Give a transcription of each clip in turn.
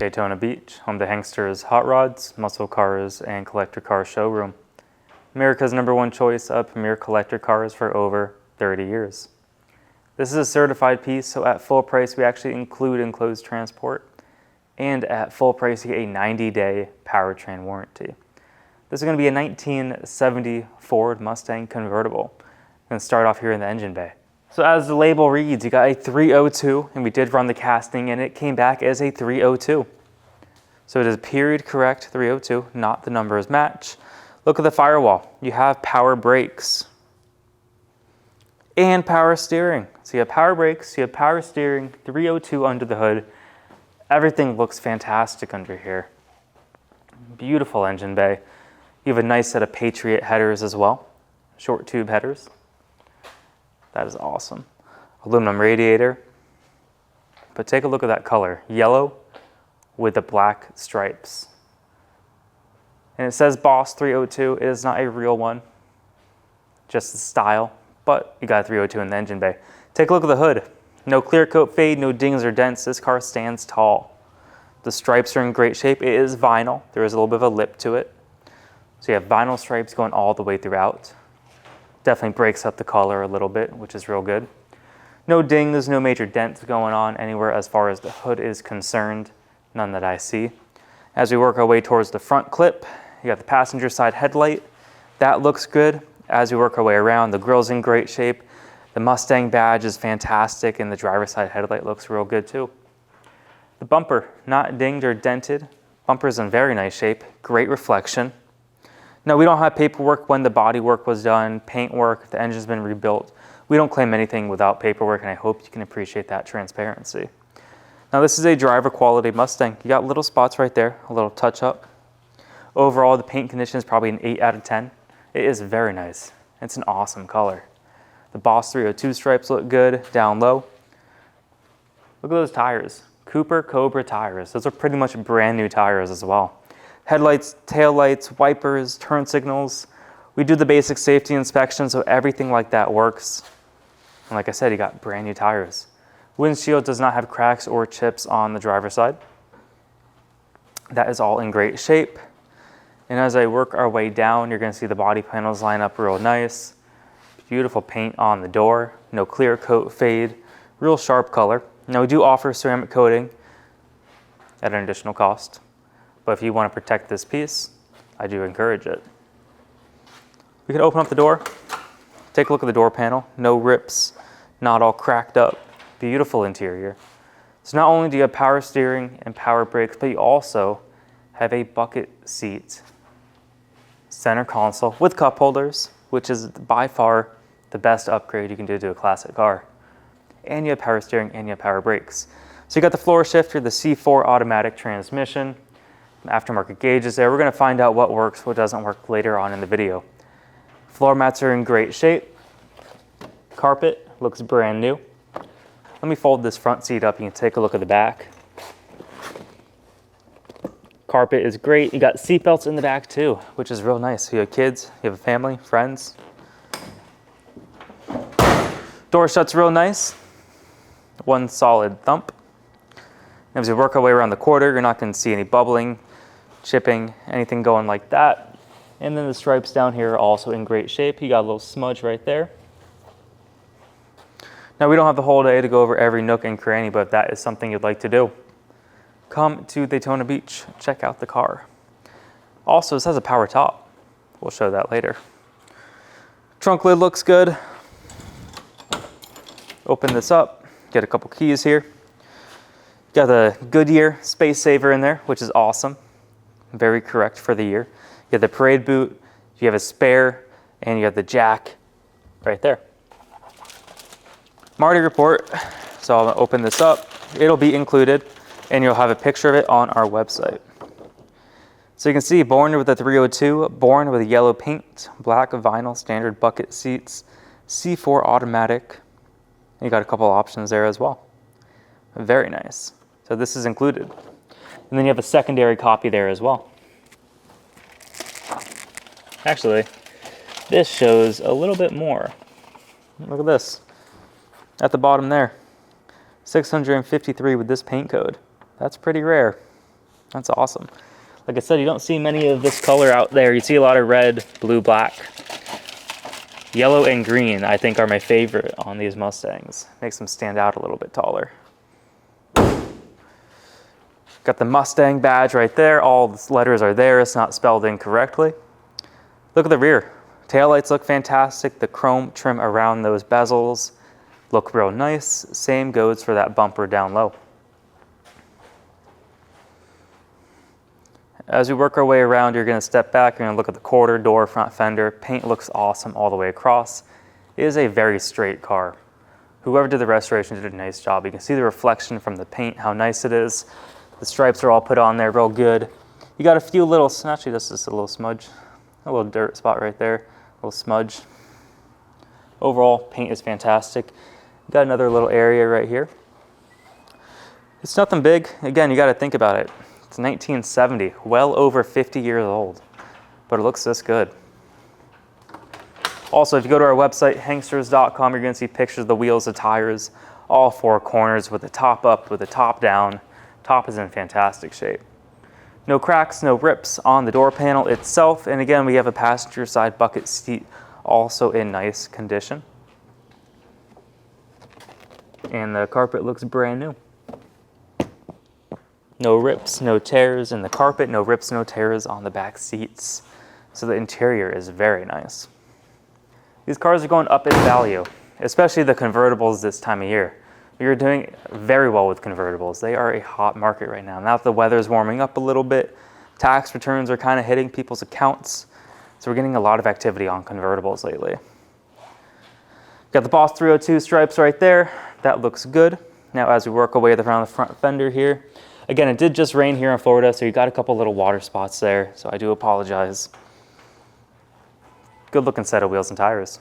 Daytona Beach, home to Hanksters hot rods, muscle cars, and collector car showroom. America's #1 choice of premier collector cars for over 30 years. This is a certified piece, so at full price we actually include enclosed transport, and at full price you get a 90-day powertrain warranty. This is going to be a 1970 Ford Mustang convertible. I'm going to start off here in the engine bay. So as the label reads, you got a 302, and we did run the casting and it came back as a 302. So it is period correct 302, not the numbers match. Look at the firewall. You have power brakes and power steering. So you have power brakes, you have power steering, 302 under the hood. Everything looks fantastic under here. Beautiful engine bay. You have a nice set of Patriot headers as well, short tube headers. That is awesome. Aluminum radiator. But take a look at that color, yellow with the black stripes. And it says Boss 302. It is not a real one, just the style, but you got a 302 in the engine bay. Take a look at the hood. No clear coat fade, no dings or dents. This car stands tall. The stripes are in great shape. It is vinyl. There is a little bit of a lip to it. So you have vinyl stripes going all the way throughout. Definitely breaks up the color a little bit, which is real good. No dings, no major dents going on anywhere as far as the hood is concerned. None that I see. As we work our way towards the front clip, you got the passenger side headlight. That looks good. As we work our way around, the grill's in great shape. The Mustang badge is fantastic, and the driver's side headlight looks real good too. The bumper, not dinged or dented. Bumper's in very nice shape. Great reflection. Now, we don't have paperwork when the body work was done, paint work, if the engine's been rebuilt. We don't claim anything without paperwork, and I hope you can appreciate that transparency. Now, this is a driver quality Mustang. You got little spots right there, a little touch up. Overall, the paint condition is probably an 8 out of 10. It is very nice. It's an awesome color. The Boss 302 stripes look good down low. Look at those tires. Cooper Cobra tires. Those are pretty much brand new tires as well. Headlights, taillights, wipers, turn signals. We do the basic safety inspection, so everything like that works. And like I said, you got brand new tires. Windshield does not have cracks or chips on the driver's side. That is all in great shape. And as I work our way down, you're going to see the body panels line up real nice. Beautiful paint on the door. No clear coat fade. Real sharp color. Now, we do offer ceramic coating at an additional cost. But if you want to protect this piece, I do encourage it. We can open up the door. Take a look at the door panel. No rips, not all cracked up. Beautiful interior. So not only do you have power steering and power brakes, but you also have a bucket seat center console with cup holders, which is by far the best upgrade you can do to a classic car. And you have power steering and you have power brakes. So you got the floor shifter, the C4 automatic transmission, aftermarket gauges there. We're going to find out what works, what doesn't work later on in the video. Floor mats are in great shape. Carpet looks brand new. Let me fold this front seat up. You can take a look at the back. Carpet is great. You got seat belts in the back too, which is real nice. You have kids, you have a family, friends. Door shuts real nice. One solid thump. As we work our way around the quarter, you're not going to see any bubbling, chipping, anything going like that. And then the stripes down here are also in great shape. You got a little smudge right there. Now, we don't have the whole day to go over every nook and cranny, but if that is something you'd like to do, come to Daytona Beach, check out the car. Also, this has a power top. We'll show that later. Trunk lid looks good. Open this up, get a couple keys here. Got the Goodyear space saver in there, which is awesome. Very correct for the year. You have the parade boot, you have a spare, and you have the jack right there. Marty report. So I'll open this up. It'll be included, and you'll have a picture of it on our website. So you can see, born with a 302, born with a yellow paint, black vinyl, standard bucket seats, C4 automatic. You got a couple options there as well. Very nice. So this is included. And then you have a secondary copy there as well. Actually, this shows a little bit more. Look at this. At the bottom there. 653 with this paint code. That's pretty rare. That's awesome. Like I said, you don't see many of this color out there. You see a lot of red, blue, black. Yellow and green, I think, are my favorite on these Mustangs. Makes them stand out a little bit taller. Got the Mustang badge right there. All the letters are there. It's not spelled incorrectly. Look at the rear. Taillights look fantastic. The chrome trim around those bezels look real nice. Same goes for that bumper down low. As we work our way around, you're going to step back, you're going to look at the quarter door, front fender. Paint looks awesome all the way across. It is a very straight car. Whoever did the restoration did a nice job. You can see the reflection from the paint, how nice it is. The stripes are all put on there real good. You got a few little, actually this is a little smudge, a little dirt spot right there, a little smudge. Overall, paint is fantastic. You got another little area right here. It's nothing big. Again, you got to think about it. It's 1970, well over 50 years old, but it looks this good. Also, if you go to our website, Hanksters.com, you're going to see pictures of the wheels, the tires, all four corners with the top up, with the top down. Top is in fantastic shape. No cracks, no rips on the door panel itself. And again, we have a passenger side bucket seat also in nice condition. And the carpet looks brand new. No rips, no tears in the carpet, no rips, no tears on the back seats. So the interior is very nice. These cars are going up in value, especially the convertibles this time of year. You're doing very well with convertibles. They are a hot market right now. Now that the weather is warming up a little bit, tax returns are kind of hitting people's accounts. So we're getting a lot of activity on convertibles lately. Got the Boss 302 stripes right there. That looks good. Now as we work our way around the front fender here, again, it did just rain here in Florida, so you got a couple little water spots there, so I do apologize. Good looking set of wheels and tires.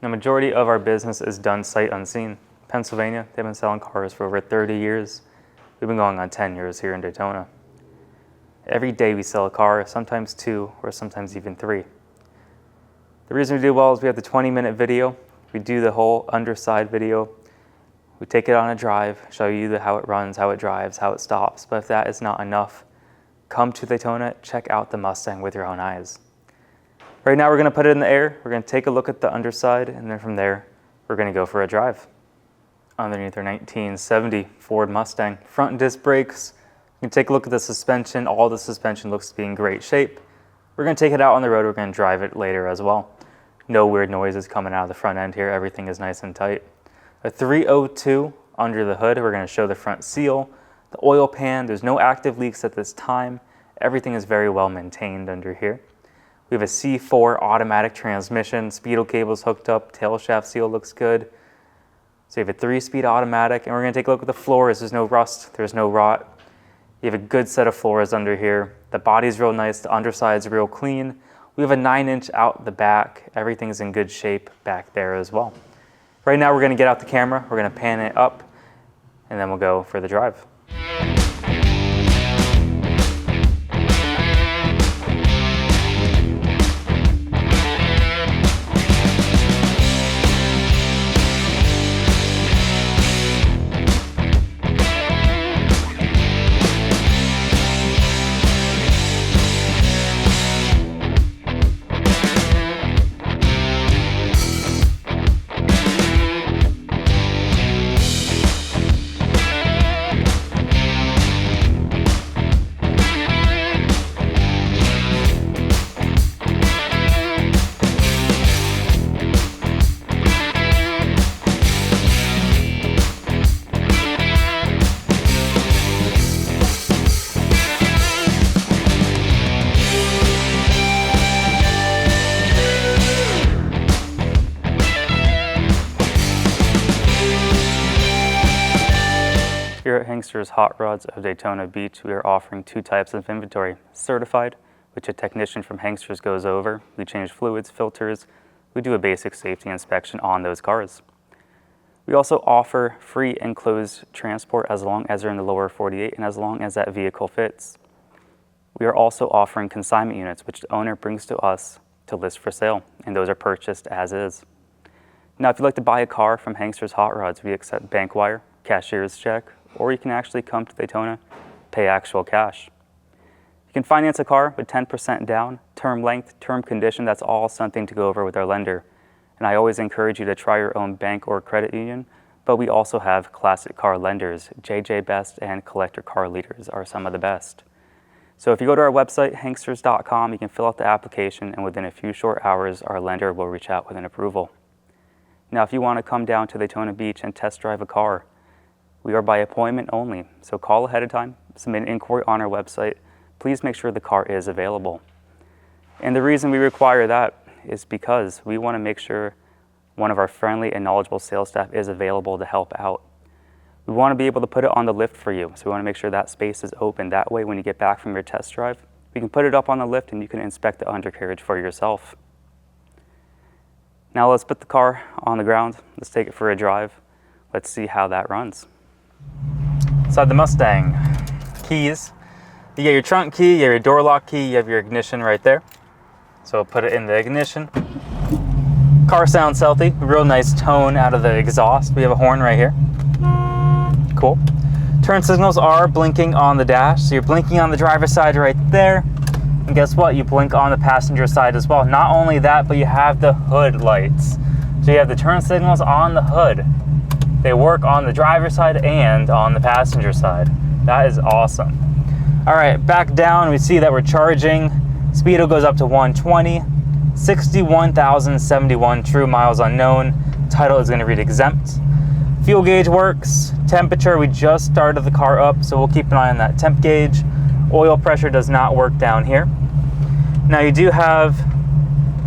The majority of our business is done sight unseen. Pennsylvania, they've been selling cars for over 30 years. We've been going on 10 years here in Daytona. Every day we sell a car, sometimes 2 or sometimes even 3. The reason we do well is we have the 20-minute video. We do the whole underside video. We take it on a drive, show you how it runs, how it drives, how it stops. But if that is not enough, come to Daytona, check out the Mustang with your own eyes. Right now we're going to put it in the air. We're going to take a look at the underside, and then from there, we're going to go for a drive. Underneath our 1970 Ford Mustang. Front disc brakes. You can take a look at the suspension. All the suspension looks to be in great shape. We're going to take it out on the road. We're going to drive it later as well. No weird noises coming out of the front end here. Everything is nice and tight. A 302 under the hood. We're going to show the front seal, the oil pan. There's no active leaks at this time. Everything is very well maintained under here. We have a C4 automatic transmission. Speedo cable's hooked up. Tail shaft seal looks good. So you have a 3-speed automatic. And we're going to take a look at the floors. There's no rust. There's no rot. You have a good set of floors under here. The body's real nice. The underside's real clean. We have a 9-inch out the back. Everything's in good shape back there as well. Right now we're going to get out the camera. We're going to pan it up, and then we'll go for the drive. Here at Hanksters Hot Rods of Daytona Beach, we are offering 2 types of inventory. Certified, which a technician from Hanksters goes over. We change fluids, filters. We do a basic safety inspection on those cars. We also offer free enclosed transport as long as they're in the lower 48 and as long as that vehicle fits. We are also offering consignment units, which the owner brings to us to list for sale, and those are purchased as is. Now, if you'd like to buy a car from Hanksters Hot Rods, we accept bank wire, cashier's check, or you can actually come to Daytona, pay actual cash. You can finance a car with 10% down, term length, term condition. That's all something to go over with our lender. And I always encourage you to try your own bank or credit union, but we also have classic car lenders. JJ Best and Collector Car Leaders are some of the best. So if you go to our website, hanksters.com, you can fill out the application, and within a few short hours, our lender will reach out with an approval. Now, if you want to come down to Daytona Beach and test drive a car, we are by appointment only. So call ahead of time, submit an inquiry on our website. Please make sure the car is available. And the reason we require that is because we want to make sure one of our friendly and knowledgeable sales staff is available to help out. We want to be able to put it on the lift for you, so we want to make sure that space is open. That way, when you get back from your test drive, we can put it up on the lift and you can inspect the undercarriage for yourself. Now let's put the car on the ground. Let's take it for a drive. Let's see how that runs. Inside the Mustang, keys. You get your trunk key, you have your door lock key, you have your ignition right there. So put it in the ignition. Car sounds healthy, real nice tone out of the exhaust. We have a horn right here. Cool. Turn signals are blinking on the dash. So you're blinking on the driver's side right there. And guess what? You blink on the passenger side as well. Not only that, but you have the hood lights. So you have the turn signals on the hood. They work on the driver's side and on the passenger side. That is awesome. All right, back down, we see that we're charging. Speedo goes up to 120, 61,071 true miles unknown. Title is gonna read exempt. Fuel gauge works. Temperature, we just started the car up, so we'll keep an eye on that temp gauge. Oil pressure does not work down here. Now you do have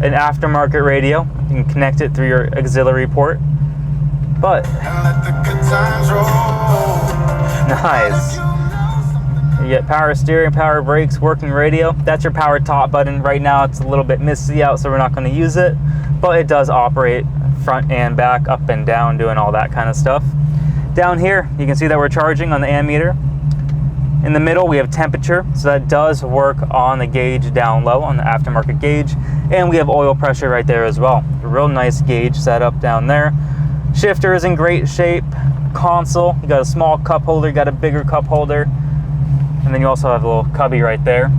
an aftermarket radio. You can connect it through your auxiliary port. But, nice. You get power steering, power brakes, working radio. That's your power top button. Right now it's a little bit misty out, so we're not going to use it, but it does operate front and back, up and down, doing all that kind of stuff. Down here, you can see that we're charging on the ammeter. In the middle, we have temperature, so that does work on the gauge down low, on the aftermarket gauge. And we have oil pressure right there as well. A real nice gauge setup down there. Shifter is in great shape. Console, you got a small cup holder, you got a bigger cup holder. And then you also have a little cubby right there.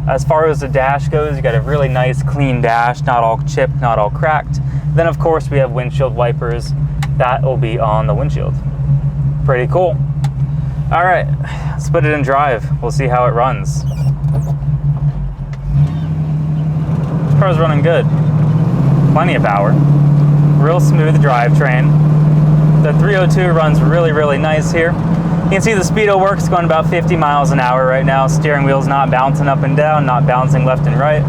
As far as the dash goes, you got a really nice clean dash, not all chipped, not all cracked. Then of course we have windshield wipers. That will be on the windshield. Pretty cool. All right, let's put it in drive. We'll see how it runs. This car's running good. Plenty of power. Real smooth drivetrain. The 302 runs really, really nice here. You can see the speedo works, going about 50 miles an hour right now. Steering wheel's not bouncing up and down, not bouncing left and right.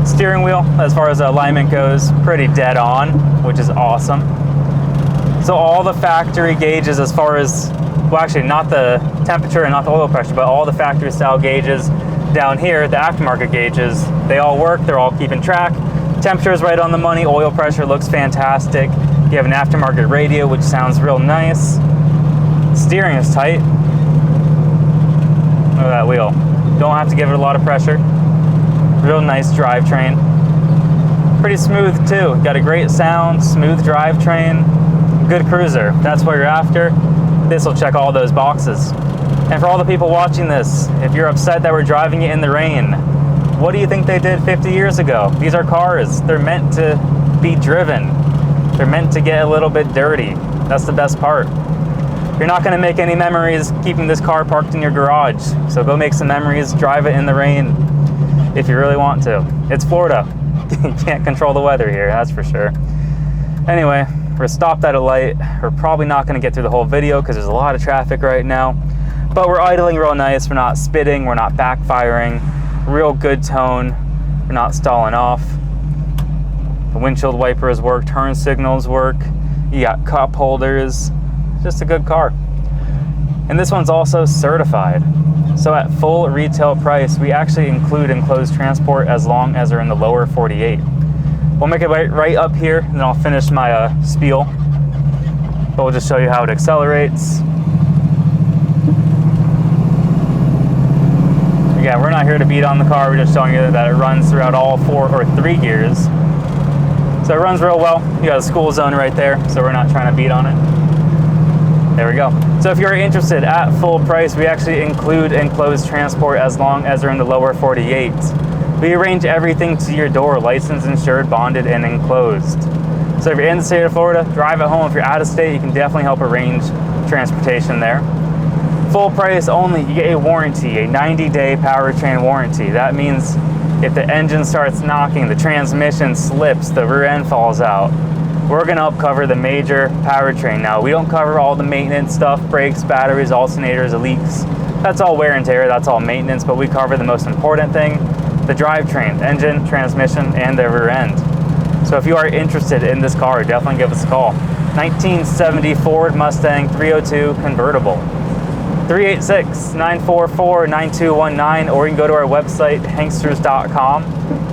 Steering wheel, as far as alignment goes, pretty dead on, which is awesome. So all the factory gauges as far as, well actually not the temperature and not the oil pressure, but all the factory style gauges down here, the aftermarket gauges, they all work, they're all keeping track. Temperature is right on the money, oil pressure looks fantastic. You have an aftermarket radio, which sounds real nice. Steering is tight. Look at that wheel. Don't have to give it a lot of pressure. Real nice drivetrain. Pretty smooth too. Got a great sound, smooth drivetrain, good cruiser. If that's what you're after, this will check all those boxes. And for all the people watching this, if you're upset that we're driving it in the rain, what do you think they did 50 years ago? These are cars. They're meant to be driven. They're meant to get a little bit dirty. That's the best part. You're not going to make any memories keeping this car parked in your garage. So go make some memories, drive it in the rain if you really want to. It's Florida. You can't control the weather here, that's for sure. Anyway, we're stopped at a light. We're probably not going to get through the whole video because there's a lot of traffic right now. But we're idling real nice. We're not spitting. We're not backfiring. Real good tone. We're not stalling off. The windshield wipers work. Turn signals work. You got cup holders. Just a good car. And this one's also certified. So at full retail price, we actually include enclosed transport as long as they're in the lower 48. We'll make it right up here, and then I'll finish my spiel. But we'll just show you how it accelerates. Again, we're not here to beat on the car. We're just showing you that it runs throughout all 4 or 3 gears. So it runs real well. You got a school zone right there, so we're not trying to beat on it. There we go. So if you're interested at full price, we actually include enclosed transport as long as you're in the lower 48. We arrange everything to your door, licensed, insured, bonded, and enclosed. So if you're in the state of Florida, drive at home. If you're out of state, you can definitely help arrange transportation there. Full price only, you get a warranty, a 90-day powertrain warranty. That means if the engine starts knocking, the transmission slips, the rear end falls out, we're gonna cover the major powertrain. Now, we don't cover all the maintenance stuff, brakes, batteries, alternators, leaks. That's all wear and tear, that's all maintenance, but we cover the most important thing, the drivetrain, engine, transmission, and the rear end. So if you are interested in this car, definitely give us a call. 1970 Ford Mustang 302 convertible. 386-944-9219, or you can go to our website, Hanksters.com.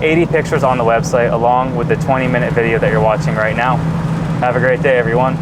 80 pictures on the website, along with the 20-minute video that you're watching right now. Have a great day, everyone.